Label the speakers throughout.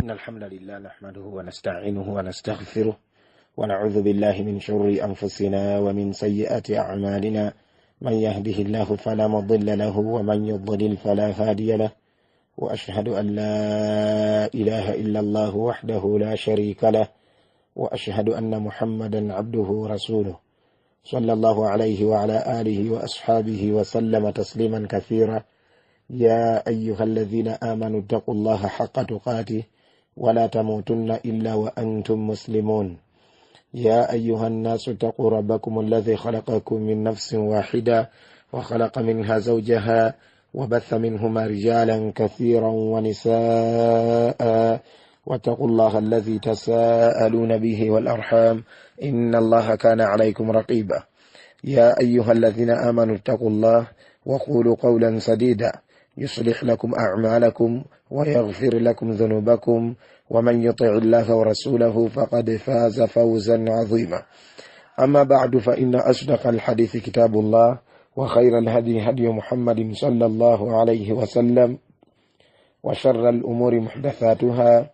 Speaker 1: إن الحمد لله نحمده ونستعينه ونستغفره ونعوذ بالله من شرور أنفسنا ومن سيئات أعمالنا من يهده الله فلا مضل له ومن يضلل فلا هادي له وأشهد أن لا إله إلا الله وحده لا شريك له وأشهد أن محمدا عبده ورسوله صلى الله عليه وعلى آله وأصحابه وسلم تسليما كثيرا. يا أيها الذين آمنوا اتقوا الله حق تقاته ولا تموتن إلا وأنتم مسلمون. يا أيها الناس اتقوا ربكم الذي خلقكم من نفس واحدة وخلق منها زوجها وبث منهما رجالا كثيرا ونساء واتقوا الله الذي تساءلون به والأرحام إن الله كان عليكم رقيبا. يا أيها الذين آمنوا اتقوا الله وقولوا قولا سديدا يصلح لكم أعمالكم ويغفر لكم ذنوبكم ومن يطع الله ورسوله فقد فاز فوزا عظيما. أما بعد فإن أصدق الحديث كتاب الله وخير الهدي هدي محمد صلى الله عليه وسلم وشر الأمور محدثاتها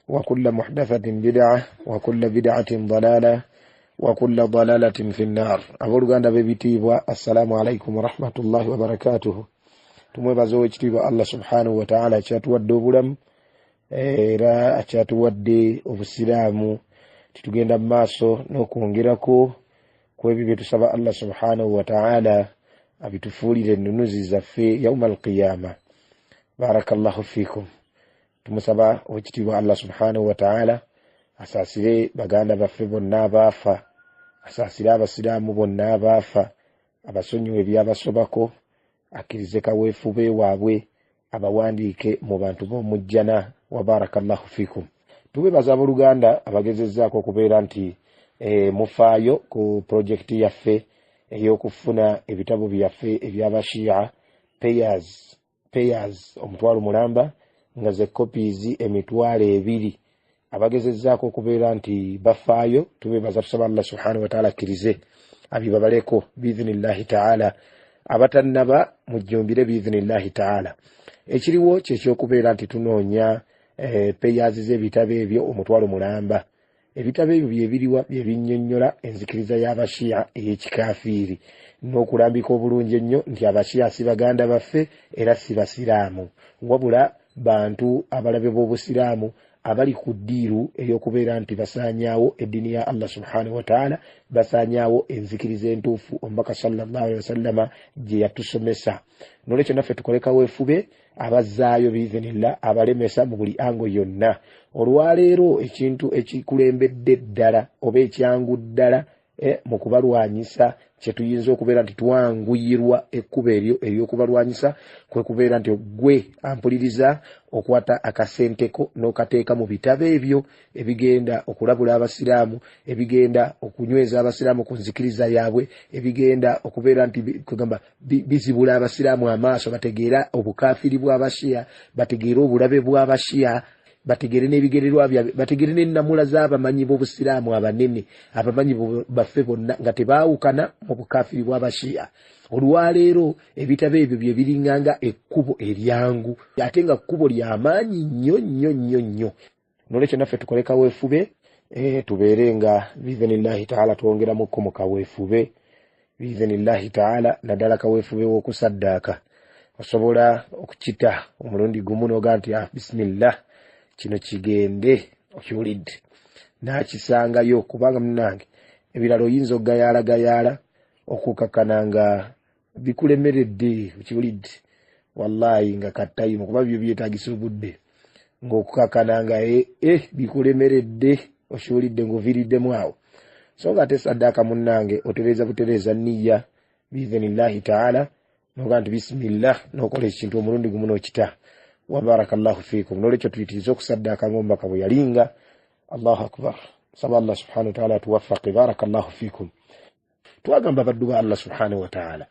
Speaker 1: وكل محدثة بدعة وكل بدعة ضلالة وكل ضلالة في النار. أبورغان بيبيتيبوا السلام عليكم ورحمة الله وبركاته. tumwebaza ekitiibwa Allah subhanahu wa ta'ala kyatuwadde obulamu era kyatuwadde obusiraamu titugenda mu maaso n'okwongerako ku ebyo bye tusaba Allah subhanahu wa ta'ala abitufuulire ennunuzi zaffe yawmal qiyama. Barakallahu fikum. Tumusaba ekitiibwa Allah subhanahu wa ta'ala asaasire baganda baffe bonna abaafa, asaasire abasiraamu bonna abaafa, abasonyiwe ebyabasobako, akirize kaweefube waabwe abawandiike mu bantu b'omujjana. Wa barakallahu fikum. Tubebaza abooluganda abagezezzaako okubeera nti mufaayo ku projekiti yaffe ey'okufuna ebitabo byaffe eby'abashiya payers omutwalo mulamba nga ze copies emitwalo 2 abagezezzaako okubeera nti bafaayo. Tubebaza tusaba Allah subhanahu wa ta'ala akkirize abibabaleko biidhnillahi ta'ala, abatannaba mujjumbire biidhnillahi ta'ala. Ekiriwo kyekyokubeera nti tunoonya payers z'ebitabo ebyo omutwalo mulamba. Ebitabo ebyo byebiriwa byebinnyonnyola enzikiriza y'abashiya ey'ekikafiiri n'okulambika obulungi ennyo nti abashiya si baganda baffe era si basiraamu wabula bantu abalabe b'obusiraamu abali ku ddiiru ey'okubeera nti basaanyaawo eddiini ya Allah subhanahu wa ta'ala, basaanyaawo enzikiriza entuufu omubaka sallallahu alaihi wasallama gye yatusomesa. N'olwekyo naffe tukole kaweefube abazzaayo biidhnillah abalemesa mu buli ango yonna. Olwaleero ekintu ekikulembedde ddala oba ekyangu ddala mu kubalwanyisa kye tuyinza okubeera nti twanguyirwa ekkubo eryo ery'okubalwanyisa kwe kubeera nti gwe ampuliriza okwata akasenteko n'okateeka mu bitabo ebyo ebigenda okulabula abasiraamu, ebigenda okunyweza abasiraamu ku nzikiriza yaabwe, ebigenda okubeera nti kugamba bizibula abasiraamu amaaso bategeera obukafiri bw'abashiya, bategeera obulabe bw'abashiya, bategere n'ebigererwa byabwe, bategere n'ennamula z'abamanyi b'obusiraamu abanene, abamanyi baffe bonna nga tebaawukana mu bukafiri bw'abashiya. Olwaleero ebitabo ebyo bye biringanga ekkubo eryangu ate nga kkubo ly'amaanyi nnyo nnyo nnyo nnyo. N'olwekyo naffe tukole kaweefube tubeere nga biidhnillahi ta'ala twongeramuko mu kaweefube biidhnillahi ta'ala, naddala kaweefube w'okusaddaaka. Osobola okukita omulundi gumu n'ogaa nti bisimillah kino kigende okiwulidde n'akisangayo, kubanga munnange ebirala oyinza okugayaalagayaala okukakana nga bikulemeredde okiwulidde, wallahi nga kattayimu kuba byo byetaagisa obudde ng'okukakana nga bikulemeredde okiwulidde ng'oviiriddemu awo. So nga ate saddaaka munnange otereeza butereeza nniya biidhnillahi ta'ala n'ogaa nti bisimillah n'okola ekintu omulundi gumu n'okita. Wa barakallahu fikum. N'olwekyo tuyitiriza okusaddaaka ng'omubaka bwe yalinga. Allahu akbar. Saba Allah subhanahu wa ta'ala tuwaffaqe. Barakallahu fikum. Twagamba baddu ba Allah subhanahu wa ta'ala,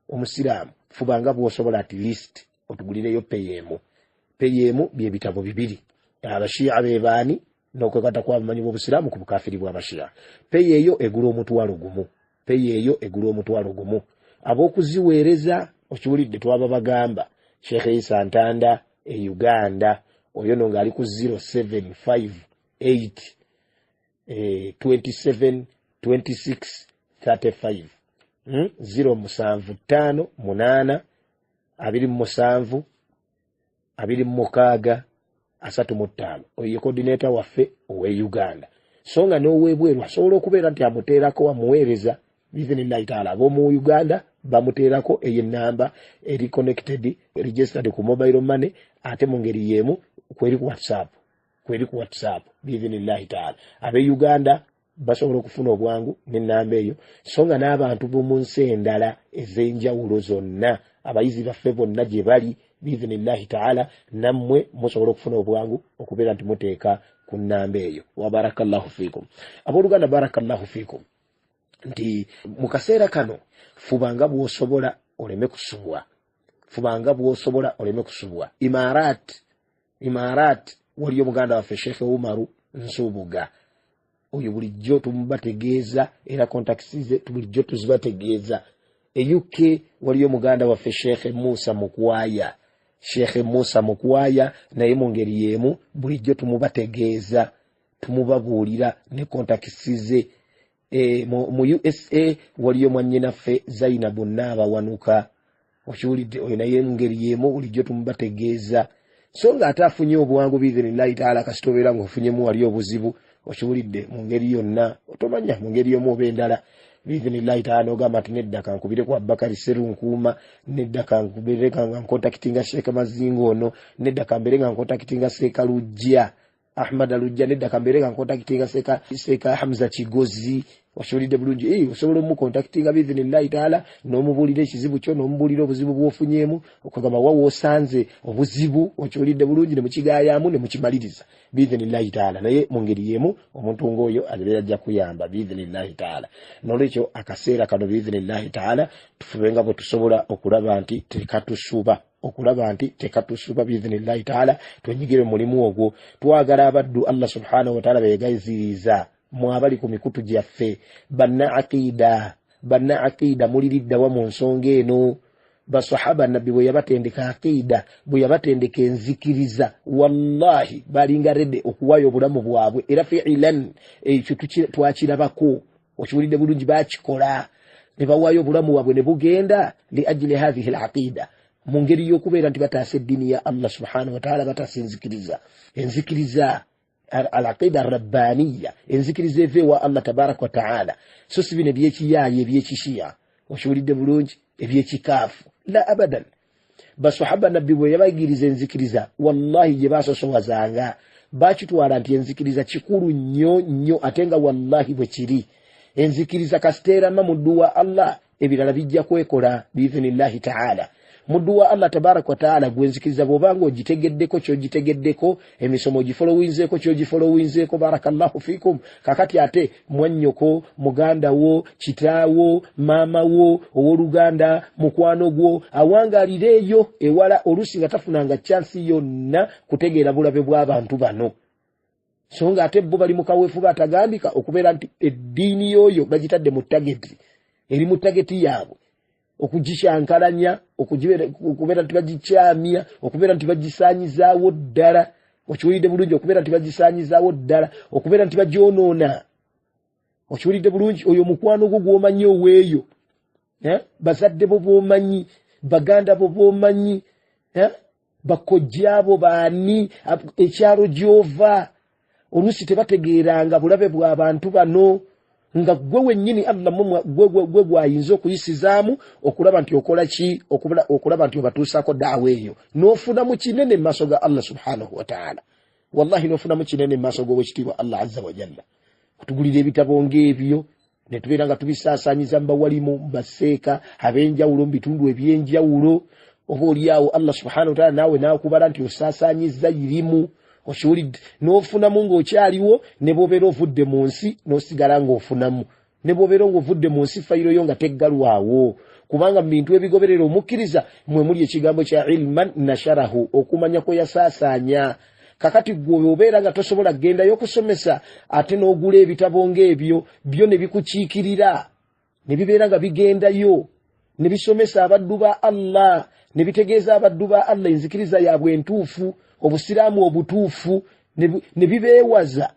Speaker 1: omusiraamu fubanga bw'osobola at least otugulireyo peyemu. Peyemu bye bitabo 2. Abashiya be baani n'okwekata kw'abamanyi b'obusiraamu ku bukafiri bw'abashiya. Peyeeyo egula omutwalo gumu. Peyeeyo egula omutwalo gumu. Ab'okuziweereza okiwulidde twaba bagamba Sheikh Isa Ntanda Uganda oyo no ngali ku 0758 27 26 35 075 8 27 26 35 oyo coordinator waffe owe Uganda songa n'owebwerwa asobola okubeera nti amuteerako amuweereza bizinillahi taala ab'omu Uganda bamuteerako eyo ennamba eri connected registered ku mobile money ate mu ngeri y'emu kweri ku WhatsApp bizinillahi taala ab'e Uganda basobola okufuna obwangu n'ennamba eyo songa n'abantu b'omu nsi endala ez'enjawulo zonna abayizi baffe bonna gye bali bizinillahi taala nammwe musobola okufuna obwangu okubeera nti muteeka ku nnamba eyo wa barakallahu fiikum abooluganda barakallahu fiikum nti mu kaseera kano fubanga bw'osobola oleme kusubwa Imarat waliyo muganda waffe Sheikh Umaru Nsubuga oyo bulijjo tumubategeeza era contacts ze bulijjo tuzibategeeza UK waliyo muganda waffe Sheikh Musa Mukwaya naye mu ngeri y'emu bulijjo tumubategeeza tumubabuulira ne contacts ze mu USA waliyo mwannyinaffe Zainabu Naabawanuka okiwulidde oyo naye mu ngeri y'emu bulijjo tumubategeeza so nga ate afunye obwangu bizinillahi taala kasita obeera ng'ofunyemu wali obuzibu okiwulidde mu ngeri yonna otomanya mu ngeri y'omu oba endala bizinillahi taala n'ogamba nti nedda kankubire ku Abubakari Serunkuuma nedda kankubire nga nkontakitinga Sheikh Mazingo ono nedda kambere nga nkontakitinga Sheikh Lujja Ahmad Alujja nedda kambere nga nkontakitinga Sheikh Hamza Kigozi okiwulidde bulungi osobola omukontakitinga bizinillahi taala n'omubuulira ekizibu kyo n'omubuulira obuzibu bw'ofunyeemu okugamba wawo osanze obuzibu okiwulidde bulungi ne mukigaayamu ne mukimaliriza bizinillahi taala naye mu ngeri y'emu omuntu ng'oyo alibeera ajja kuyamba bizinillahi taala n'olwekyo akaseera kano bizinillahi taala tufubenga bwe tusobola okulaba nti tekatusuba bizinillahi taala twenyigire mu mulimu ogwo twagala abaddu Allah subhanahu wa taala beegayiziriza mwabali ku mikutu gyaffe banna aqida muliridda wa mu nsonga eno basahaba nabbi bwe yabatendeka aqida bwe yabatendeka enzikiriza wallahi balinga redde okuwayo obulamu bwabwe era fi'ilan ekyo twakirabako okiwulidde bulungi bakikola ne bawayo obulamu bwabwe ne bugenda li ajili hadhihi al-aqida mu ngeri y'okubeera nti bataasa eddiini ya Allah subhanahu wa ta'ala bataasa enzikiriza al-aqida ar-rabbaniya enzikiriza eve wa Allah tabarak wa ta'ala so si bino ebyekiyaaye ebyekishiya okiwulidde bulungi ebyekikaafu la abadan basahaba nabbi bwe yabayigiriza enzikiriza wallahi gye baasosowazanga bakitwala nti enzikiriza kikulu nnyo ate nga wallahi bwe kiri enzikiriza kasiteerama muddu wa Allah ebirala bijja kwekola biiznillahi ta'ala muddu wa Allah tabarak wa ta'ala gwenzikiriza bw'obanga ogitegeddeko ky'ogitegeddeko emisomo gifolowinzeeko ky'ogifolowinzeeko barakallahu fikum kakati ate mwannyoko muganda wo kitaawo maama wo ow'oluganda mukwano gwo awangaalira eyo ewala oluusi nga tafunanga chansi yonna kutegeera bulabe bw'abantu bano so nga ate bo bali mu kaweefu batagambika okubeera nti eddiini y'oyo bagitadde mu tageti eri mu tageti yaabwe okugishyankalanya okubeera nti bagikyamya okubeera nti bagisaanyizaawo ddala okiwulidde bulungi okubeera nti bagisaanyizaawo ddala okubeera nti bagyonoona okiwulidde bulungi oyo mukwano gwo gw'omanyi oweeyo bazadde bo b'omanyi baganda bo b'omanyi bakojjaabo baani ekyalo gy'ova oluusi tebategeeranga bulabe bw'abantu bano nga gwe wennyini Allah gwe gwayinza okuyisizaamu okulaba nti okola ki okulaba nti obatuusaako daawa eyo n'ofunamu kinene mu maaso ga Allah subhanahu wa ta'ala wallahi n'ofunamu kinene mu maaso g'owekitiibwa Allah azza wa jalla kutugulira ebitabo ng'ebyo ne tubeera nga tubisaasaanyiza mu bawalimu mu baseeka ab'enjawulo mu bitundu eby'enjawulo oba oliawo Allah subhanahu wa ta'ala naawe naakubala nti osaasaanyiza irimu okiwulidde n'ofunamu ng'okyaliwo ne bw'obeera ovudde mu nsi n'osigala ng'ofunamu ne bw'obeera ng'ovudde mu nsi fayiro yo nga teggalwawo kubanga mu bintu ebigoberera omukkiriza mwe muli ekigambo kya ilman nasharahu okumanya kwe yasaasaanya kakati gwe obeera nga tosobola kgendayo okusomesa ate n'ogula ebitabo ng'ebyo byo ne bikukiikirira ne bibeera nga bigendayo ne bisomesa abaddu ba Allah ne bitegeeza abaddu ba Allah enzikiriza yaabwe entuufu obusiraamu obutuufu ne bibeewaza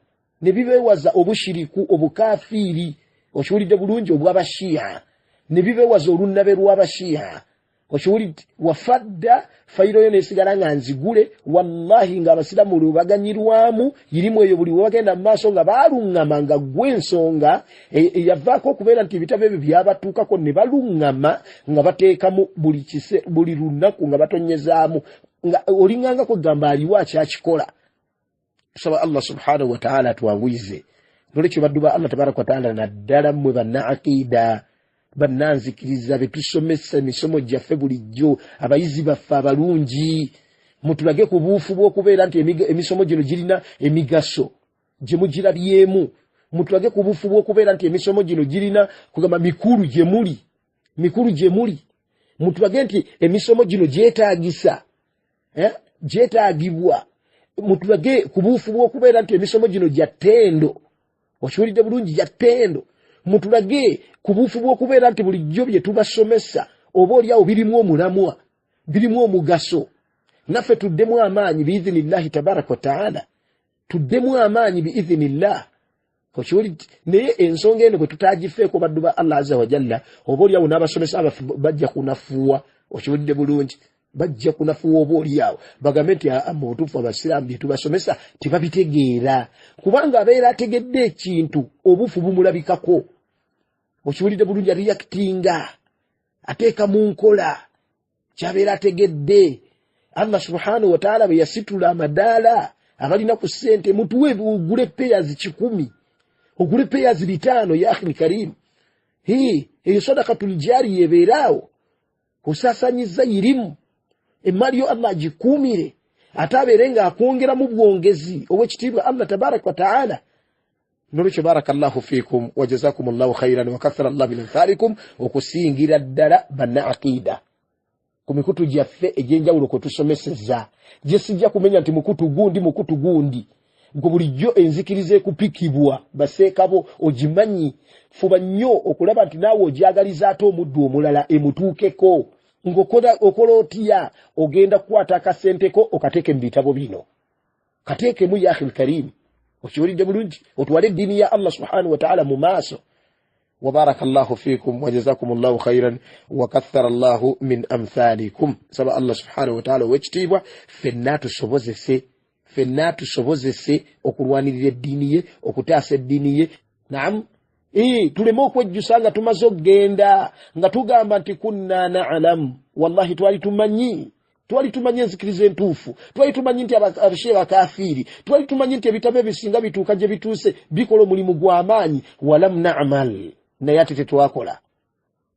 Speaker 1: obushiriku obukafiiri okiwulidde bulungi obw'abashiya ne bibeewaza olunnabe lw'abashiya okiwulidde wafadda fayiro nesigala nga nzigule wallahi nga abasiraamu lubaganyirwamu yirimu eyo buli webagenda mu maaso nga baaluŋŋama nga gw'ensonga yavaako okubeera nti ebitabo ebyo byabatuukako ne baluŋŋama nga bateekamu buli lunaku nga batonyezaamu nga olinganga kugamba aliwo akyakikola. Tusaba Allah subhanahu wa ta'ala tuwanguyize nolekyo baddu ba Allah tabaraka wa ta'ala naddala mmwe bannaaqida bannanzikiriza betusomesa emisomo gyaffe bulijjo abayizi baffe abalungi mutulage ku buufu bw'okubeera nti emisomo gino girina emigaso gye mugirabyemu. Mutulage ku buufu bw'okubeera nti emisomo gino girina kugamba mikulu gye muli. Mutulage nti emisomo gino gyetaagisa gyetaagibwa. Mutulage ku buufu bw'okubeera nti emisomo gino gya ttendo okiwulidde bulungi gya ttendo. Mutulage ku buufu bw'okubeera nti bulijjo bye tubasomesa oba oliawo birimu omulamwa birimu omugaso. Naffe tuddemu amaanyi biidhinillahi tabaraka wa ta'ala tuddemu amaanyi biidhinillah okiwulidde. Naye ensonga eno bwe tutagifeeko baddu ba Allah azza wa jalla oba oliawo n'abasomesa abaffe bajja kunafuwa okiwulidde bulungi bajja kunafuwa oba oliawo bagambe nti amutuufu abasiraamu bye tubasomesa tebabitegeera kubanga abeera ategedde ekintu obuufu bumulabikako okiwulidde bulungi reactinga ateeka mu nkola kyabeera ategedde. Allah subhanahu wa ta'ala bwe yasitula amadaala abalina ku ssente mutuwe ogule payers 100 ogule payers 5 ya akhi karim eyo sadaqatul jari yebeeraawo osaasanyiza yirimu emali yo Allah agikuumire ate abeere nga akwongera mu bwongezi obw'ekitiibwa Allah tabaraka wa ta'ala. Nolekyo barakallahu fiikum wa jazakumullahu khairan wa kathara Allah min amthalikum okusingira ddala bannaaqida ku mikutu gyaffe egy'enjawulo kwe tusomeseza gye sijja kumenya nti mukutu gundi gwe bulijjo enzikiriza ekupikibwa baseekabo ogimanyi. Fuba nnyo okulaba nti naawe ogyagaliza ate omuddu omulala emutuukeko ng'okola otya ogenda kukwata akasenteko okateeke mu bitabo bino kateekemu ya akhil karim okiwulidde bulungi otwale eddiini ya Allah subhanahu wa ta'ala mu maaso. وبارك الله فيكم وجزاكم الله خيرا وكثر الله من أمثالكم. سبا الله سبحانه وتعالى ويجتيبوا فنات سبوزسي okulwanirira الدينية okutaasa الدينية. نعم tuleme okwejjusa nga tumaze okgenda nga tugamba nti kunna na'lam wallahi twali tumanyi enzikiriza entuufu twali tumanyi nti abashe bakafiiri twali tumanyi nti ebitabo ebisinga bituuka gye bituuse bikola omulimu gw'amaanyi walam na'mal naye ate tetwakola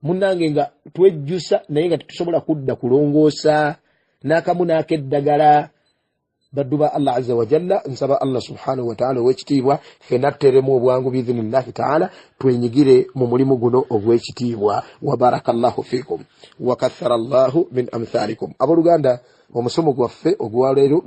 Speaker 1: munnange nga twejjusa naye nga tetusobola kudda kulongoosa n'akamu n'akeddagala. Baddu ba Allah azza wa jalla nsaba Allah subhanahu wa ta'ala w'ekitiibwa ffenna tuteremu obwangu biidhinillahi ta'ala twenyigire mu mulimu guno ogw'ekitiibwa. wa barakallahu fiikum wa kathara Allahu min amthalikum. Abooluganda omusomo gwaffe ogwaleero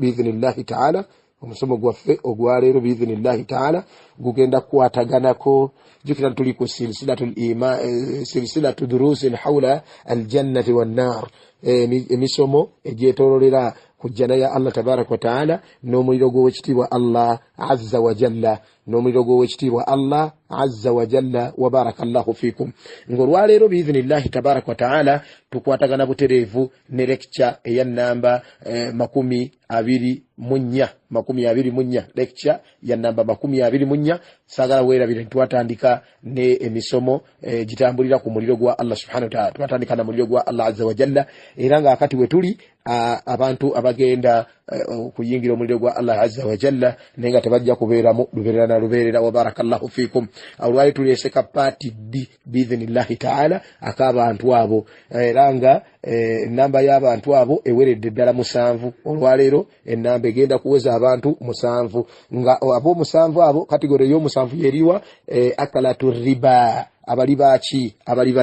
Speaker 1: biidhinillahi ta'ala gugenda kukwataganako jukira tuli ku silsilatul iman silsilatu durusin hawla aljannati wan nar emisomo egyetoololera kujjana ya Allah tabarak wa ta'ala n'omuliro gw'ekitiibwa Allah azza wa jalla wa barakallahu fiikum. Ng'olwaleero biidhinillahi tabarak wa ta'ala tukwatagana butereevu ne lecture eya namba 24 lecture ya namba 24 saagala weerabire ntwatandika ne emisomo gitambulira ku muliro gwa Allah subhanahu wa ta'ala. Twatandika na muliro gwa Allah azza wa jalla era nga akati we tuli abantu abagenda kuyingira omuliro gwa Allah azza wa jalla nenga tebajja kubeeramu lubeerera wa barakallahu fiikum. Olwali tuleseka paati D biidhinillahi ta'ala ak'abantu abo era nga enamba y'abantu abo eweredde ddala 7. Olwaleero enamba egenda kuweza abantu 7 nga abo 7 abo kategori y'omusanvu yeriwa akalatu riba abali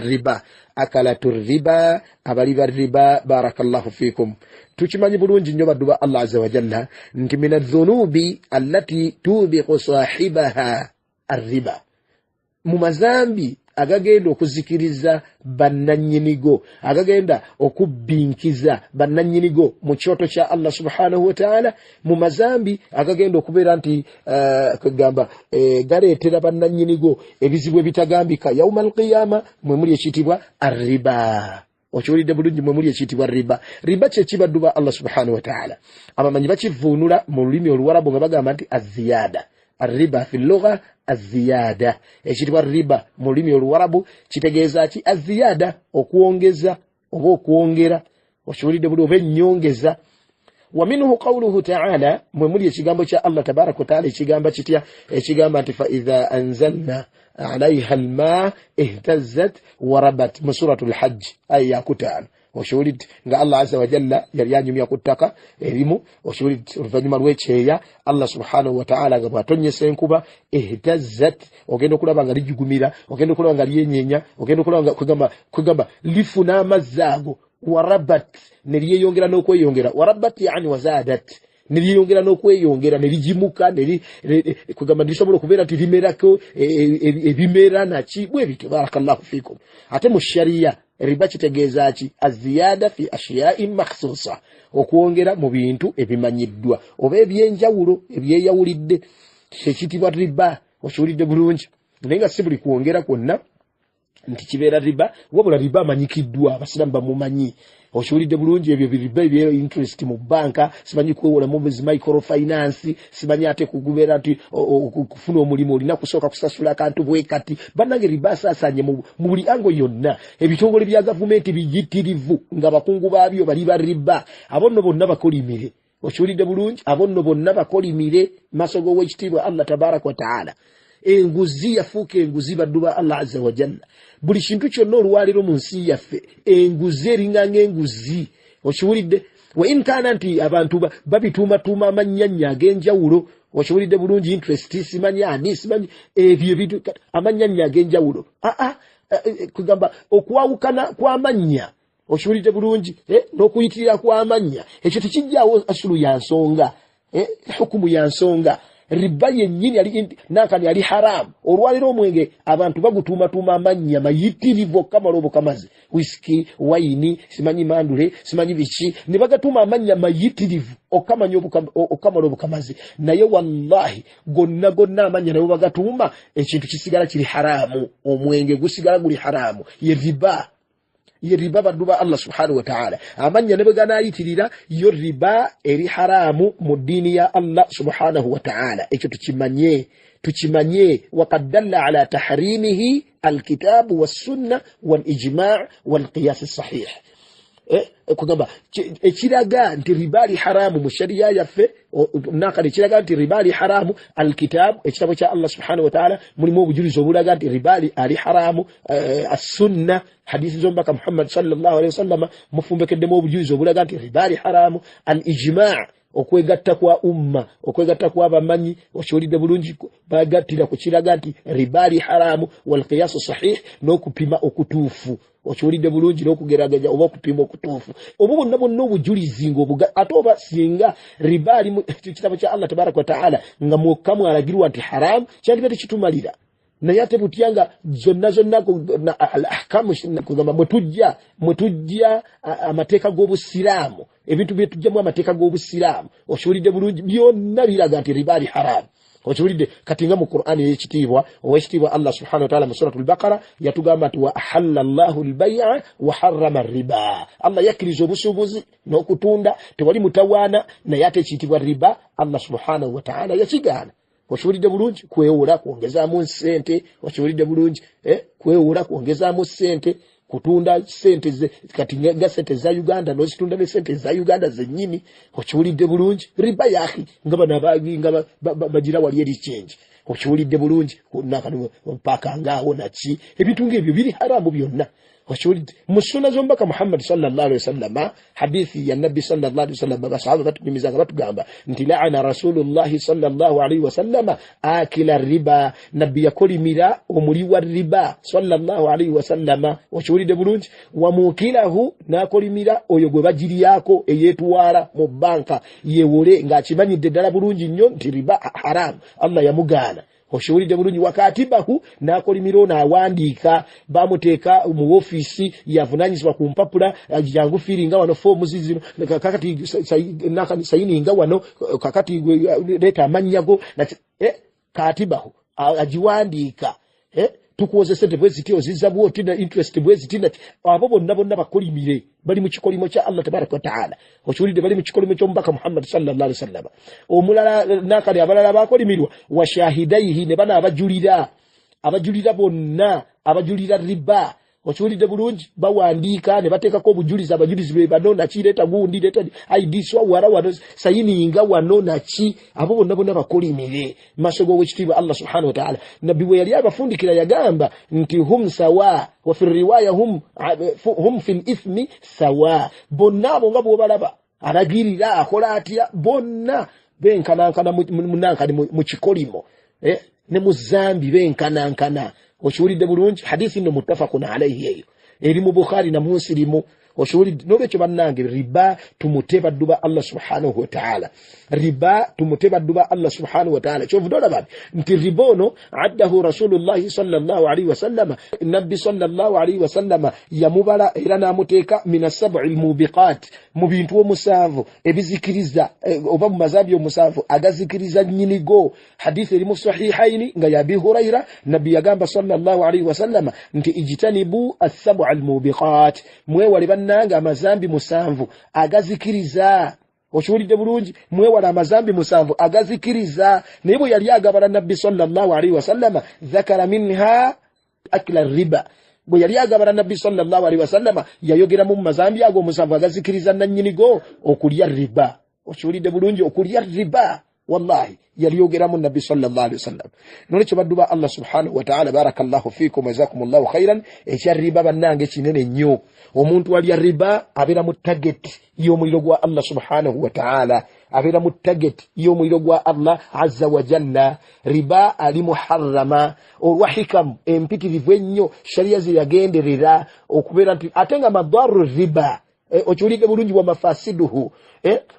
Speaker 1: riba akalatu riba abali riba barakallahu fiikum. Tukimanyi bulungi nnyo baddu ba Allah azza wa jalla nti min adh-dhunubi allati tubiqu sahibaha ar-riba mu mazambi agagenda okuzikiriza bannannyinigo agagenda okubbinkiza bannannyinigo mu kyoto kya Allah subhanahu wa ta'ala mu mazambi agagenda okubeera nti kugamba galeetera bannannyinigo ebizibu ebitagambika yaumal qiyama mwe muli ekiyitibwa arriba okiwulidde bulungi mwe muli ekiyitibwa riba kye kibadduba Allah subhanahu wa ta'ala abamanyi bakivuunula mu lulimi oluwarabu nga bagamba nti aziyada arriba fi lugha aziyada ekitibwa riba mu lulimi oluwarabu kitegeeza ki aziyada okuwongeza oba okwongera okiwulidde bulungi oba ennyongeza ومنه قوله تعالى ممولي يشيغامبو شاء الله تبارك وتعالى يشيغامبا شتيا يشيغامبا فإذا أنزلنا عليها الماء اهتزت وربت من سورة الحج أي ياكتان وشولد nga Allah azza wa jalla yali yanyumya kuttaka erimu oshulid oluvanyuma lw'ekyeya Allah subhanahu wa ta'ala gabatonyesa enkuba ihtazzat ogenda okulaba nga lijugumira ogenda okulaba nga lyenyenya ogenda okulaba kugamba lifuna amazaago warabat neliyongera n'okweyongera warabat yani wazadat neliyongera n'okweyongera nelijimuka kugamba ndisobola okubeera nti limerako ebimera naki bwe bityo barakallahu fikum ate mu sharia riba kitegeeza ki aziyada fi ashiya'in makhsusa okwongera mu bintu ebimanyiddwa oba ebyenjawulo ebyeyawulidde kyekitibwa riba okiwulidde bulungi naye nga si buli kwongera kwonna nti kibeera riba wabula riba amanyikiddwa abasiramu bamumanyi okiwulidde bulungi ebyo riba ebyo interest mu banka simanyi kwewola mu microfinance simanyi ate kugubeera nti okufuna omulimu olina kusooka kusasula akantu bwe kati bannange riba asaasanye mu buli ango yonna ebitongole bya gavumenti biyitirivu nga bakungu baabyo bali ba riba abo nno bonna bakolimire okiwulidde bulungi abo nno bonna bakolimire masogo w'ekitiibwa Allah tabaraka wa ta'ala enguzi yafuuka enguzi badduba Allah azza wa jalla buli kintu kyonna olwaliro mu nsi yaffe enguzi eringanga enguzi okiwulidde wa in kana nti abantu babituuma amannyanya ag'enjawulo okiwulidde bulungi interest simanyi ani simanyi ebyo bintu amannyanya ag'enjawulo kugamba okwawukana kw'amannya okiwulidde bulungi n'okuyitirira kw'amannya ekyo tekijjaawo asulu ya nsonga hukumu ya nsonga riba yennyini yali haramu olwaliro omwenge abantu bagutuuma amannya mayitirivu kamalobo kamazi whisky wine simanyi mandule simanyi biki ne bagatuuma amannya mayitirivu okamalobo kamazi naye wallahi gonna amanya nayo bagatuuma ekintu kisigala kiri haramu omwenge gusigala guli haramu ye riba badduba Allah subhanahu wa ta'ala amanya ne baganayitirira yo riba eri haramu mu dini ya Allah subhanahu wa ta'ala ekyo tukimanye وقد دل على تحريمه الكتاب والسنة والإجماع والقياس الصحيح kugamba ekiraga nti riba ali haramu mu sharia yaffe nakali ekiraga nti riba ali haramu alkitab ekitabo kya Allah subhanahu wa ta'ala mulimu obujulizi obulaga nti riba ali haramu as-sunna hadithi zombaka Muhammad sallallahu alaihi wasallam mufumbekeddemu obujulizi obulaga nti riba ali haramu al-ijma' okwegatta kwa umma okwegatta kwa bamanyi okiwulidde bulungi bagattira ku kiraga nti riba ali haramu wal qiyas sahih n'okupima okutuufu okiwulidde bulungi n'okugerageza oba okupima okutuufu obo bonna obujulizi ate oba singa riba ali mu kitabo kya Allah tabaraka wa ta'ala nga mukamu alagirwa nti haramu kyandiba tekitumalira naye ate butyanga zonna al-ahkamu kugamba mwetujja amateeka g'obusiraamu ebintu byetujjamu amateeka g'obusiraamu okiwulidde bulungi byonna biraga nti riba ali haramu okiwulidde kati nga mu Qur'ani y'ekitiibwa ow'ekitiibwa Allah subhanahu wa ta'ala mu suratul Baqara yatugamba nti wa ahalla Allahu al-bay'a wa harrama ar-riba Allah yakkiriza obusuubuzi n'okutunda tewali mutawaana naye ate ekiyitibwa riba Allah subhanahu wa ta'ala yakigaana okiwulidde bulungi kwewula kwongezaamu ssente okiwulidde bulungi kwewula kwongezaamu ssente kutunda sente kati nga sente za Uganda n'ozitunda ne sente za Uganda zennyini okiwulidde bulungi riba yahi nga banabagi nga bagira wali eri change okiwulidde bulungi nakano mpaka ngaawo naki ebintu ng'ebyo biri haramu byonna okiwulidde mu sunna z'omubaka Muhammad sallallahu alaihi wasallam hadithi ya nabbi sallallahu alaihi wasallam basahaba batunyumizanga batugamba nti la'ana rasulullahi sallallahu alaihi wasallam akila riba nabbi yakolimira omuli wa riba sallallahu alaihi wasallam okiwulidde bulungi wamukilahu nakolimira oyo gwe bagiriyako eyetuwala mu banka yewole ng'akimanyidde ddala bulungi nnyo nti riba haram Allah yamugaana Oshulide bulungi wakatibahu nakolimiro na awandika bamuteeka mu office yavunanyizibwa ku mpapula jangu firinga wano form zizino kakati sayininga wano kakati leta amanyago katibahu ajiwandika tukuoze sente bweziti ozizabwo tina interest bwezitina abo bonna bakolimire bali mu kikolimo kya Allah tabaraka wa taala okiwulidde bali mu kikolimo ky'omubaka Muhammad sallallahu alaihi wasallam omulala nakali abalala bakolimirwa washahidaihi ne bana abajulira bonna abajulira riba okiwulidde bulungi bawandika ne bateekako obujulizi abajulizi be bano nakireta gundi leta ID swawara wano sayininga wano naki abo bonna bakolimire masogo w'ekitiibwa Allah subhanahu wa ta'ala nabbi we yali abafundikira yagamba nti hum sawa wa fi riwaya hum fil ithmi sawa bonna abo nga bw'obalaba alagirira akola atya bonna benkanankana mu kikolimo ne mu zambi benkanankana okiwulidde bulungi hadithi no muttafaqun alayhi eyo eri mu Bukhari na Muslim okiwulidde nolwekyo bannange riba tumuteba dduba Allah subhanahu wa ta'ala riba tumuteba dduba Allah subhanahu wa ta'ala kyovudola babi nti ribono addahu Rasulullah sallallahu alaihi wasallam nabbi sallallahu alaihi wasallam yamubala era namuteeka min sab'il mubiqat mu bintu omusanvu ebizikiriza oba mu mazabi omusanvu agazikiriza nyinigo hadithi eri mu sahihaini nga ya Abi Huraira nabbi yagamba sallallahu alaihi wasallam nti ijtanibu as-sab'al mubiqat mwewale bannanga amazambi musanvu agazikiriza okiwulidde bulungi mwewala amazambi musanvu agazikiriza naye bwe yali agabala nabbi sallallahu alaihi wasallam dhakara minha akla riba bwe yali agabala nabbi sallallahu alaihi wasallam yayogera mu mazambi ago musanvu agazikiriza nannyinigo okulya riba okiwulidde bulungi okulya riba wallahi yaliyogeramu nabbi sallallahu alaihi wasallam nolekyo badduba Allah subhanahu wa ta'ala barakallahu fikum jazakumullahu khairan ekya riba bannange kinene nnyo omuntu alya riba abeera mu target y'omuliro gwa Allah subhanahu wa ta'ala abeera mu target y'omuliro gwa Allah azza wa jalla riba ali muharrama olwa hikam empitirivu ennyo sharia ziyagenderera okubeera nti ate nga madaru riba okiwulidde bulungi wa mafasiduhu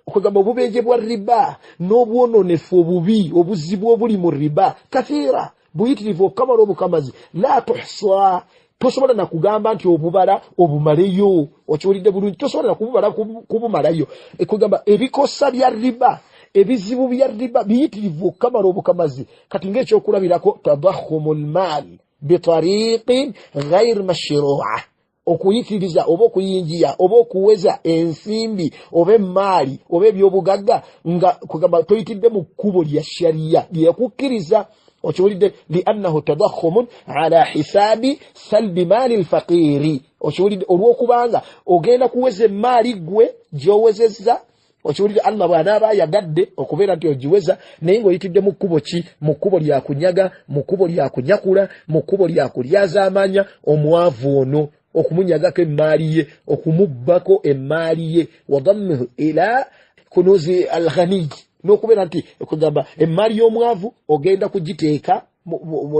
Speaker 1: okugamba obubeje bwa riba n'obwononefu obubi obuzibu obuli mu riba kathira buyitirivu obukamala obukamazi la tuhsa tosobola na kugamba nti obubala obumaleyo okiwulidde bulungi tosobola na kububala kubumalayo ekugamba ebikosa bya riba ebizibu bya riba biyitirivu obukamala obukamazi kati ng'ekyokulabirako tadahumul mal bitariqin ghair mashru'a okuyitiriza oba okuyinjiya oba okuweza ensimbi oba emaali oba ebyobugagga nga kugamba toyitidde mu kkubo lya sharia lyakukkiriza okiwulidde liannahu tadakhumun ala hisabi salbi maali alfaqiri okiwulidde olw'okubanga ogenda kuweza emaali gwe gy'owezezza okiwulidde Allah bw'anaaba ayagadde okubeera nti ogiweza naye ng'oyitidde mu kkubo ki mu kkubo lya kunyaga mu kkubo lya kunyakula mu kkubo lya kulyazaamanya omwavu ono okumunyagako emaali ye okumubbako emaali ye wadammuhu ila kunuzi alghaniy n'okubeera nti okugamba emaali y'omwavu ogenda kugiteeka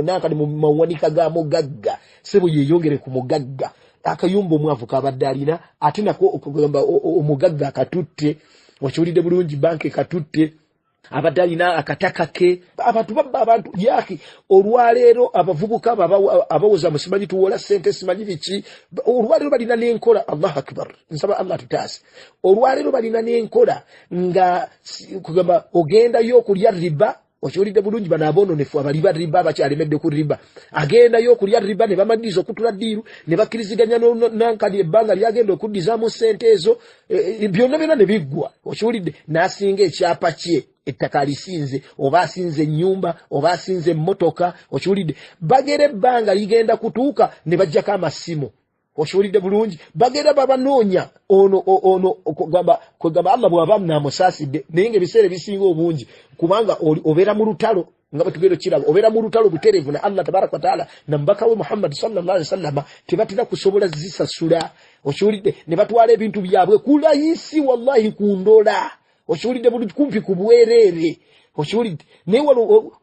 Speaker 1: nankani mu mawanika ga mugagga sebo yeeyongere ku mugagga akayumba omwavu kabadde alina ate nako okugamba omugagga akatutte wakiwulidde bulungi banka ekatutte abadde alina akataka ke abantu babba abantu yaki olwaleero abavubuka abawoza musimanyi tuwola sente simanyi biki olwaleero balina n'enkola Allahu akbar nsaba Allah tutaase olwaleero balina n'enkola nga kugamba ogendayo okulya riba okiwulidde bulungi bano aboononefu abaliba riba bakyalemedde ku riba agendayo okulya riba ne bamaliriza okutula ddiiru ne bakkiriziganya nankali ebbanga lyagenda okuddizaamu sente ezo byonna ne biggwa okiwulidde n'asinga ekyapa kye ettaka alisinze oba asinze ennyumba oba asinze emmotoka okiwulidde bagera ebbanga ligenda kutuuka ne bajjako amasimu okiwulidde bulungi bagenda babanoonya ono kwegamba Allah bw'aba naamusaasidde naye ng'ebiseera ebisinga obungi kubanga obeera mu lutalo nga bwe tugenda kiraba obeera mu lutalo butereevu na Allah tabaraka wa taala na mubaka we Muhammad sallallahu alaihi wasallam tebatera kusobola zisasula okiwulidde ne batwala ebintu byabwe kulayisi wallahi kundola okiwulidde bulungi kumpi ku bwereere okiwulidde naye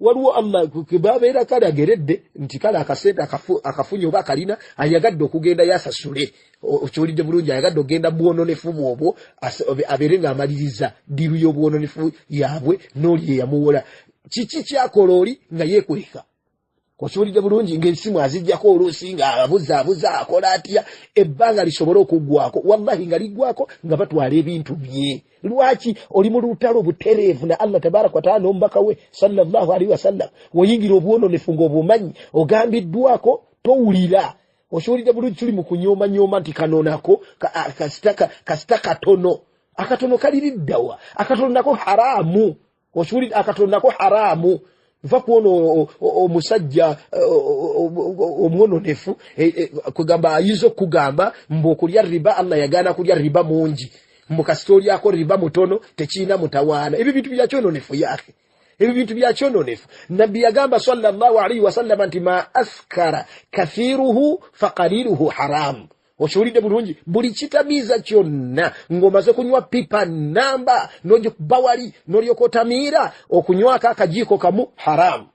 Speaker 1: waliwo Allah kebabeera kale ageredde nti kale akasente akafunye oba akalina ayagadde okugenda yasasule okiwulidde bulungi ayagadde okugenda bwononefu bwobwo abeere ng'amaliriza diru y'obwononefu yaabwe n'oli eyamuwola kiki kyakololi nga yekweka kosolide bulungi ng'esimu azijjako oluusi nga abuza akola atya ebbanga lisobole okuggwako wallahi nga liggwako nga batwala ebintu bye lwaki oli mu lutalo butereevu na Allah tabaraka wa taala n'omubaka we sallallahu alaihi wasallam woyingira obwononefu ng'obumanyi ogambiddwako towulira osolide bulungi tuli mu kunyooma nti kanonako kasita katono akatono kaliriddawa akatono nako haramu osolide akatono nako haramu va kuona omusajja omwononefu kugamba ayizo kugamba mbokulya riba Allah yagana kulya riba mungi mbukastori yako riba mutono tekina mutawana ebi bintu bya kyononefu yake ebi bintu bya kyononefu nabi yagamba sallallahu alaihi wasallam anti ma askara kathiruhu faqaliluhu haram oshulide bulungi buli kitamiza kyonna ngomaze kunywa pipa namba noje bawali nolyokotamira okunywa akajiko kamu haram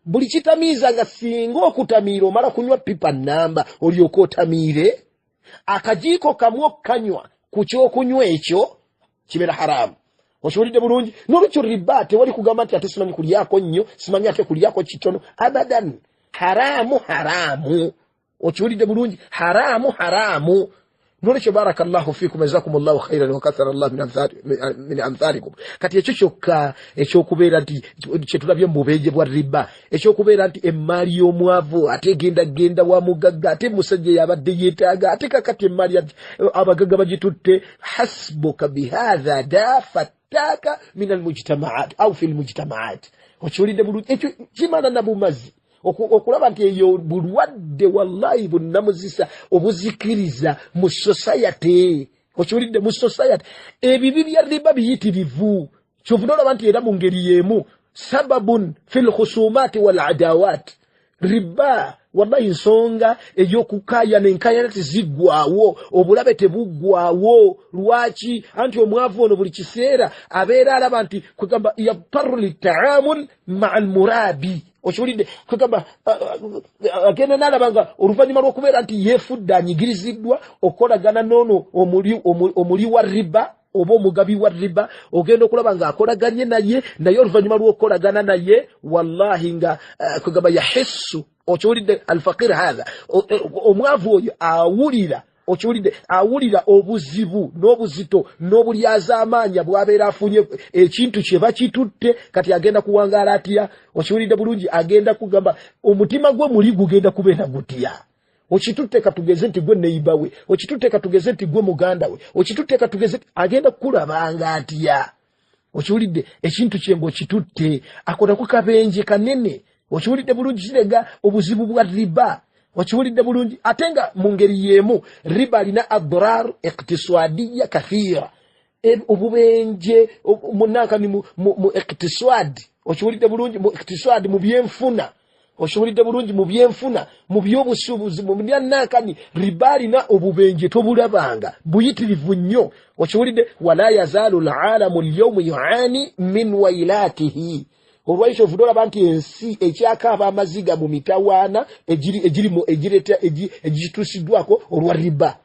Speaker 1: buli kitamiza nga singa okutamira omala kunywa pipa namba olyokotamire akajiko kamu kanywa kucho kunywa ekyo kibera haram oshulide bulungi nolukyo ribate wali kugamba nti atesimanyi kulyako nnyo simanyi ate kulyako kitono abadan haramu okiwulidde bulungi haramu nolekyo barakallahu fikum jazakumullahu khairan wa kathara Allah min amthalikum kati ekyo kyokka ekyokubeera nti kyetulabye mu bubeje bwa riba ekyokubeera nti emmali y'omwavu ate genda wa mugagga ate musajja yabadde yeetaaga ate kakati emmali abagagga bagitutte hasbuka bihadha dafataka min almujtamaat au fi almujtamaat okiwulidde bulungi ekyo kimana na bumazi okulaba nti eyo bulwadde wallahi bunnamuzisa obuzikiriza mu society okiwulidde mu society ebibi bya riba biyitirivu kyovunolaba nti era mu ngeri y'emu sababun fil khusumati wal adawat riba wallahi nsonga ey'okukaya nenkayana tiziggwawo obulabe tebuggwawo lwaki anti omwavu ono buli kiseera abeera alaba nti kugamba yattaru litaamul maa almurabi okiwulidde kugamba agenda n'alabanga oluvannyuma lw'okubeera nti yeefudde anyigiriziddwa okukolagana n'ono omuli wa riba oba omugabi wa riba ogenda okulaba nga akolaganye naye oluvannyuma lw'okukolagana naye wallahi nga kugamba yahissu okiwulidde alfaqir hadha omwavu oyo awulira okiwulidde awulira obuzibu n'obuzito n'obulyazaamaanya bw'abeera afunye ekintu kye bakitutte kati agenda kuwangaala atya okiwulidde bulungi agenda kugamba omutima gwe muli gugenda kubeera gutya okitutte katugeze nti gwe neiba we okitutte katugeze nti gwe muganda we okitutte katugeze agenda kukulabanga atya okiwulidde ekintu kye ng'okitutte akonaku kabenje kanene okiwulidde bulungi kirega obuzibu bwa riba okiwulidde bulungi ate nga mu ngeri y'emu riba alina adrar iqtisadiya kathira obubenje munankani mu iqtisad okiwulidde bulungi mu iqtisad mu byenfuna okiwulidde bulungi mu byenfuna mu byobusuubuzi mu byannankani riba alina obubenje tobulabanga buyitirivu nnyo okiwulidde wala yazaalu alalamu alyawma yuani min wailatihi olwaiso vudolaba nti ensi ekyakaaba amaziga mu mitawaana egitusiddwako olwa riba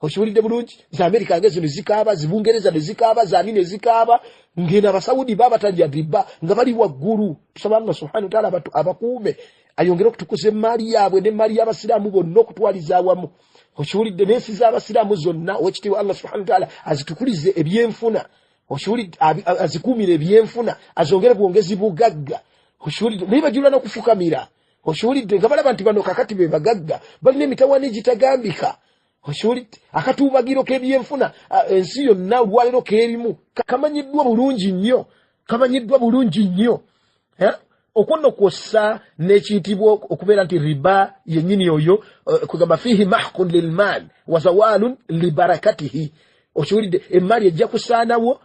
Speaker 1: okiwulidde bulungi za Amerika ngezo nezikaaba zibungereza nezikaaba zani nezikaaba ngena abasaudi babatalya riba nga bali waggulu tusaba Allah subhanahu wa ta'ala abakuume ayongera okutukuza emmali yaabwe n'emmali y'abasiraamu bonna okutwaliza awamu okiwulidde n'ensi z'abasiraamu zonna owekitiibwa Allah subhanahu wa ta'ala azitukulize ebyenfuna oshulide azikumire ebyenfuna azongere bwongezi bugagga oshulide nibajula n'okufukamira oshulide ngabala bantu bano kakati be bagagga balina emitawaana egitagambika oshulide akatuubagiro k'ebyenfuna ensi yonna olwalero k'erimu kamanyiddwa bulungi nnyo okwonna kwossa n'ekiyitibwa okubeera nti riba yennyini oyo kugamba fihi mahqun lilmal wa zawalun libarakatihi oshulide emmali ejja kusaanawo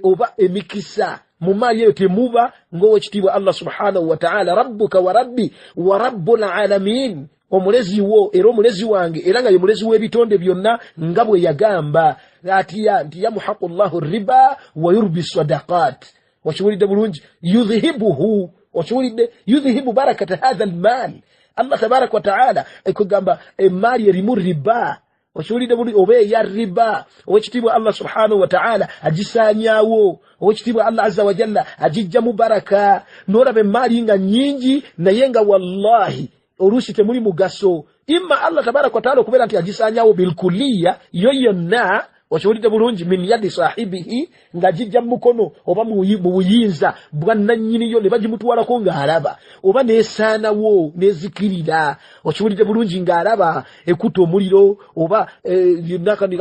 Speaker 1: oba emikisa mu mali eyo temuba ng'owekitiibwa Allah subhanahu wa ta'ala rabbuka wa rabbi wa rabbul alamin omulezi wo era omulezi wange era nga ye mulezi w'ebitonde byonna nga bwe yagamba atiya nti yamuhaqu llahu riba wa yurbi sadaqat okiwulidde bulungi yudhihibuhu okiwulidde yudhihibu barakata hadha almal Allah tabaraka wa ta'ala ekugamba emmali erimu riba okiwulidde buli oba eya riba owekitiibwa Allah subhanahu wa ta'ala agisaanyaawo owekitiibwa Allah azza wa jalla agijjamu baraka n'olaba emaali nga nnyingi naye nga wallahi oluusi temuli mugaso imma Allah tabaraka wa ta'ala okubeera nti agisaanyaawo bilkuliya yo yonna okiwulidde bulungi min yadi sahibihi ng'agijja mu mukono oba mu buyinza bwa nannyiniyo ne bagimutwalako ng'alaba oba neesaanawo neezikirira okiwulidde bulungi ng'alaba ekutta omuliro oba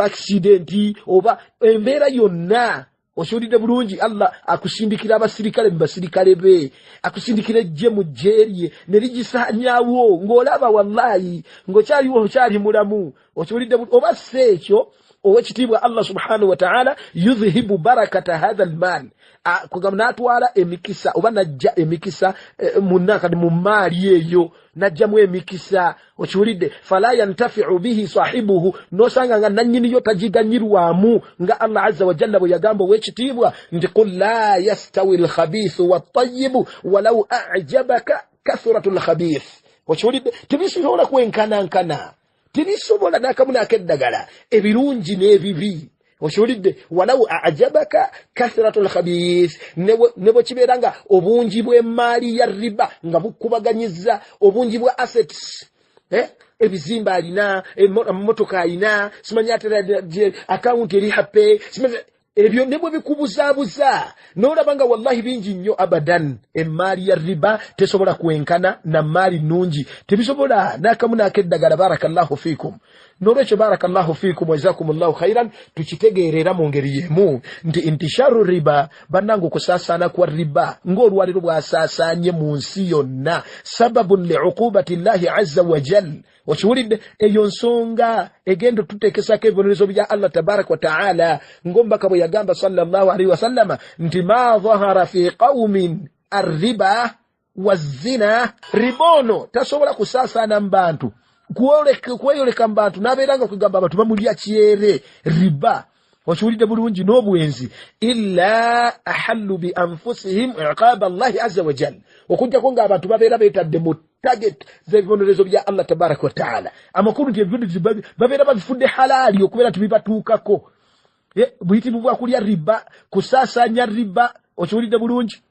Speaker 1: accident oba embeera yonna okiwulidde bulungi Allah akusindikira abasirikale mu basirikale be akusindikira ejje mu jje lye ne ligisaanyaawo ng'olaba wallahi ng'okyaliwo okyali mulamu okiwulidde oba si ekyo owekitiibwa Allah subhanahu wa ta'ala yudhihibu barakata hadha almal kugamba natwala emikisa oba najja emikisa munaka mu maali eyo najjamu emikisa okiwulidde fala yantafi'u bihi sahibuhu nosanga nga nannyini yo tajiganyirwamu nga Allah azza wa jalla bwe yagamba owekitiibwa nti qul la yastawi alkhabithu wattayyibu walau a'jabaka kathratu alkhabith okiwulidde tebisobola kwenkanankana tirisobola n'akamu akeddagala ebirungi n'ebibi okiwulidde walau ajabaka kathratul khabith ne bwe kibeera nga obungi bw'emaali ya riba nga bukubaganyiza obungi bwa assets ebizimba alina emmotoka alina simanya ate akawunti eri happe ebyo ne bwe bikubuzaabuza n'olaba nga wallahi bingi nnyo abadan emaali ya riba tesobola kwenkana na maali nnungi tebisobola n'akamu n'akeddagala barakallahu fiikum n'olwekyo barakallahu fiikum wajazakumullahu khairan tukitegeerera mu ngeri y'emu nti intisharu riba bannange okusaasaana kwa riba ng'olwaliro bwasaasaanye mu nsi yonna sababun li'uqubati llahi azza wa jal okiwulidde eyo nsonga egenda tuteekesako ebibonerezo bya Allah tabaraka wa ta'ala ng'omubaka bwe yagamba sallallahu alaihi wasallama nti ma dhahara fi qaumin arriba wazina ribono tasobola kusaasaana mu bantu kweyoleka mu bantu n'abeeranga kugamba abantu bamulya kyere riba okiwulidde bulungi n'obwenzi illa ahallu bi anfusihim iqaba Allahi azza wa jalla okujjako ng'abantu babeera beetadde mu target z'ebibonerezo bya Allah tabaraka wa ta'ala amakulu nti ebibonerezo babeera babifudde halaali okubeera tibibatuukako buyitibwa bwa kulya riba kusaasaanya riba okiwulidde bulungi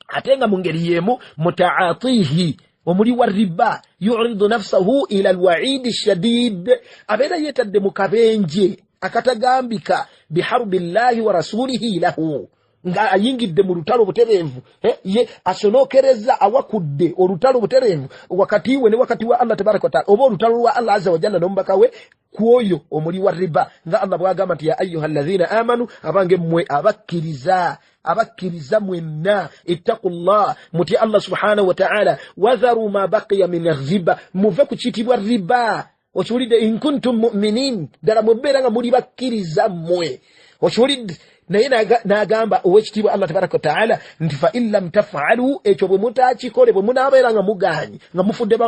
Speaker 1: ate nga mu ngeri y'emu mutaatihi omuli wa riba yuridu nafsahu ila alwaidi shadid abeera yeetadde mu kabenje akatagambika biharubillahi wa rasulihi lahu nga ayingidde mu lutalo butereevu ye asonokereza awakudde olutalo butereevu wakati we ne wakati wa Allah tabaraka wa ta'ala oba olutalo lwa Allah azza wa jalla n'omubaka we kwoyo omuli wa riba nga Allah bwagamba nti ya ayyuha alladhina amanu abange mmwe abakkiriza mwenna ittaqullah muti Allah subhanahu wa ta'ala wadharu ma baqiya min riba muve ku kitibwa riba okiwulidde in kuntum mu'minin ddala mwebeera nga muli bakkiriza mmwe okiwulidde naye n'agamba owekitiibwa Allah tabaraka wa ta'ala nti fa in lam taf'alu ekyo bwe mutaakikole bwe munaabeera nga mugaanyi nga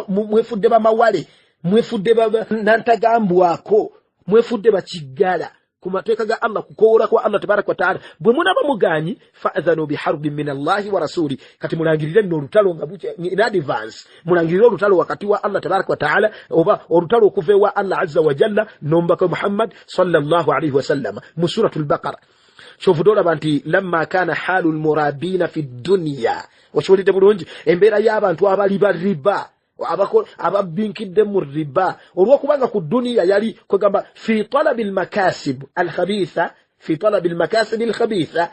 Speaker 1: mwefudde bamawale mwefudde nantagambwako mwefudde bakiggala ku mateeka ga Allah kukowoola kwa Allah tabaraka wa ta'ala bwe munaba mugaanyi fa'adhanu biharbin min Allahi wa rasuli kati mulangirire nno olutalo nga in advance mulangirire olutalo wakati wa Allah tabaraka wa ta'ala oba olutalo okuva ewa Allah azza wa jalla n'omubaka Muhammad sallallahu alaihi wa sallam mu suratul baqara shofu dolaba nti lamma kana halul murabina fi dunya okiwulidde bulungi embeera y'abantu abali ba riba ababinkidde mu riba olw'okubanga ku duniya yali kwegamba fi talabil makasib alkhabitha fi talabil makasib alkhabitha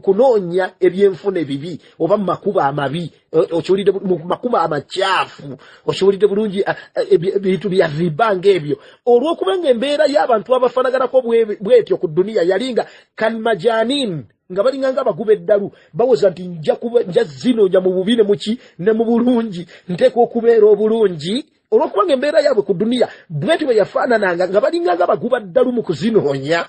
Speaker 1: kunoonya ebyenfuna ebibi oba mu makuba amabi okiwulidde mu makuba amacaafu okiwulidde bulungi ebintu bya riba ng'ebyo olw'okubanga embeera y'abantu abafanaganako bwetyo ku duniya yalinga kalmajanin nga balinga nga baguba eddalu bawoza nti nja zinoonya mu bubi ne muki ne mu bulungi nteeka okubeera obulungi olw'okubanga embeera yaabwe ku duniya bwetyo bwe yafaanananga nga balinga nga baguba ddalu mu kuzinoonya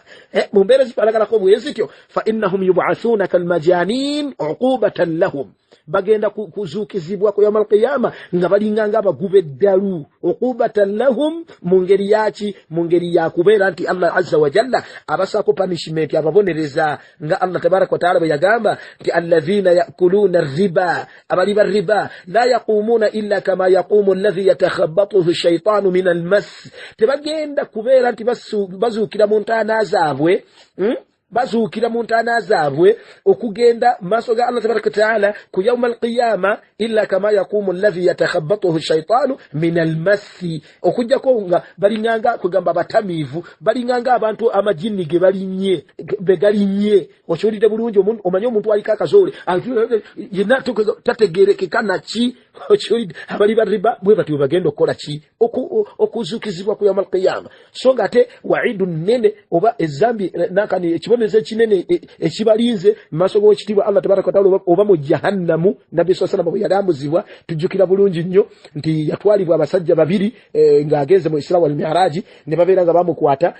Speaker 1: mu mbeera zifaanaganako bwe zityo fa innahum yub'athuuna kalmajanin uqubatan lahum bagenda kuzukizibwa ku yamal qiyama nga balinganga abagube eddalu uqubatan lahum mungeri yachi mungeri ya kubeera nti Allah azza wa jalla abasako punishment ababonereza nga Allah tabarak wa taala yagamba nti alladhina yakuluna riba abali riba la yaqumuna illa kama yaqumu alladhi yatakhabbathu ash-shaytanu min al-mas tebagenda kubeera nti bazukira mu ntaana zaabwe bazukira mu ntaana zaabwe okugenda maso ga Allah tabaraka taala ku yawmal qiyama illa kama yaqumu alladhi yatakhabbathu ash-shaytanu min al-mass okujjako nga balinganga kugamba batamivu balinganga abantu amajinni ge balinye begalinye okyolide bulungi omanyi omuntu aliko akazole yena tategereke kanachi okyolide abali bariba bwe batyo bagenda okola ki okuzukizibwa ku yawmal qiyama so ngate wa'idun nene oba ezambi nakani ekiboneze kinene ekibalinze maso go kitibwa Allah tabaraka taala oba mu jahannamu nabi sallallahu alayhi wasallam yadambuzibwa tujukira bulungi nnyo nti yatwalibwa abasajja babiri nga ageze mu Isra wal Mi'raj ne babeera nga bamukwata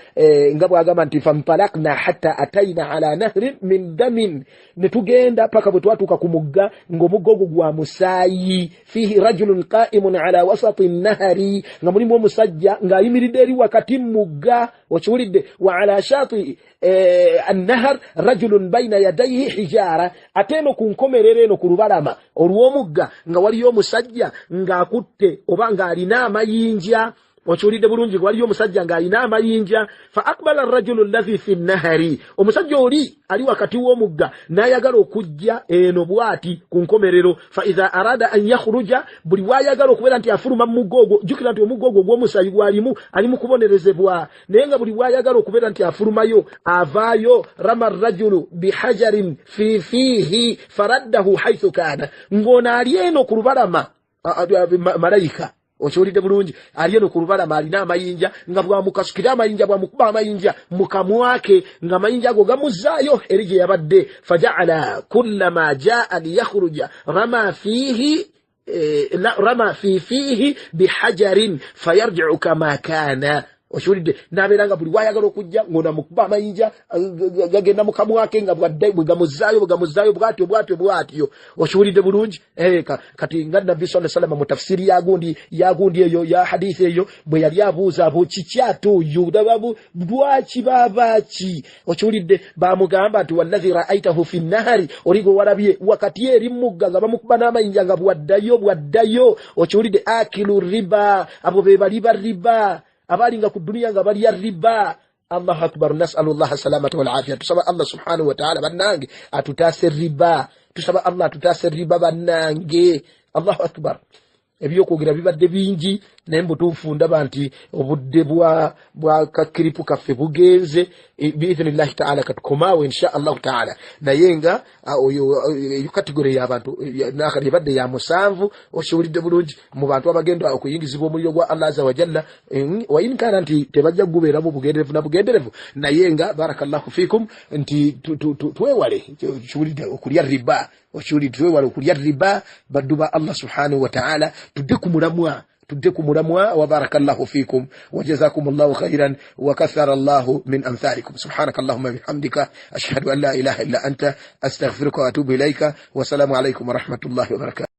Speaker 1: nga bwagamba nti fampalakna hatta ataina ala nahrin min damin ne tugenda paka bwe twatuka ku mugga ng'omugga gwa musaayi fihi rajulun qa'imun ala wasati an-nahri nga mulimu omusajja nga ayimiridde eri wakati mugga okiwulidde wa ala shati an-nahr rajulun bayna yadayhi hijara ateno ku nkomerere eno ku lubalama olw'omugga nga waliyo omusajja nga akutte oba nga alina amayinja okiwulidde bulungi waliyo omusajja nga alina amayinja fa aqbala ar-rajulu alladhi fi an-nahri omusajja oli ali wakati w'omugga n'ayagala okujja eno bwati ku nkomerero fa idha arada an yakhruja buli wayagala okubeera nti afuluma mugogo jukira nti omugogo gw'omusayi gwalimu alimu kubonerezebwa naye nga buli wayagala okubeera nti afulumayo avaayo rama ar-rajulu bihajarin fi fihi faraddahu haythu kana ng'ona ali eno ku lubalama malayika okyolide bulungi aliyeno ku lubalama alina amayinja nga bwamukasukira amayinja bwamukuba amayinja mukamwake nga amayinja ago gamuzaayo eri gye yabadde faja'ala kullama ja'a liyakhruja rama fihi bihajarin fayarji'u kama kana oshulide naberanga buli wayagala okujja ngona mukuba amayinja gagenda mukamwake nga bwagamuzayo bwatyo oshulide bulungi kati nga Nabbi sallallahu alayhi wasallam mu tafsiri yagundi eyo ya hadithi eyo bwe yali abuuza abo kikyatu yudababu bwaki babachi oshulide bamugamba ati wallahi ra'aitahu fi an-nahri origo warabye wakati eri mugga nga bamukuba n'amayinja nga bwaddayo oshulide akilu riba abo be bali riba abalinga ku dunia nga bali riba Allahu akbar nas'alullah salamata wal afiyah tusaba Allah subhanahu wa ta'ala banange atutase riba tusaba Allah atutase riba banange Allahu akbar ebyokugira bibadde bingi nembo tufunda banti obudde bwa kakiripu kaffe bugenze bi'idhnillah ta'ala katukomawe insha Allah ta'ala nayenga oyo category y'abantu nakali badde ya musanvu oshiwulide bulungi mu bantu abagenda okuyingizibwa omuliro gwa Allah azza wa jalla wa in kana nti tebajja gubeera mu bugenderevu nayenga barakallahu fikum nti twewale shiwulide okulya riba oshulide twewale okulya riba baduba Allah subhanahu wa ta'ala tudde ku mulamwa wa barakallahu fikum wa jazakumullahu khairan wa kathara Allahu min amthalikum subhanakallahumma bihamdika ashhadu an la ilaha illa anta astaghfiruka wa atubu ilayka wa assalamu alaykum wa rahmatullahi wa barakatuh.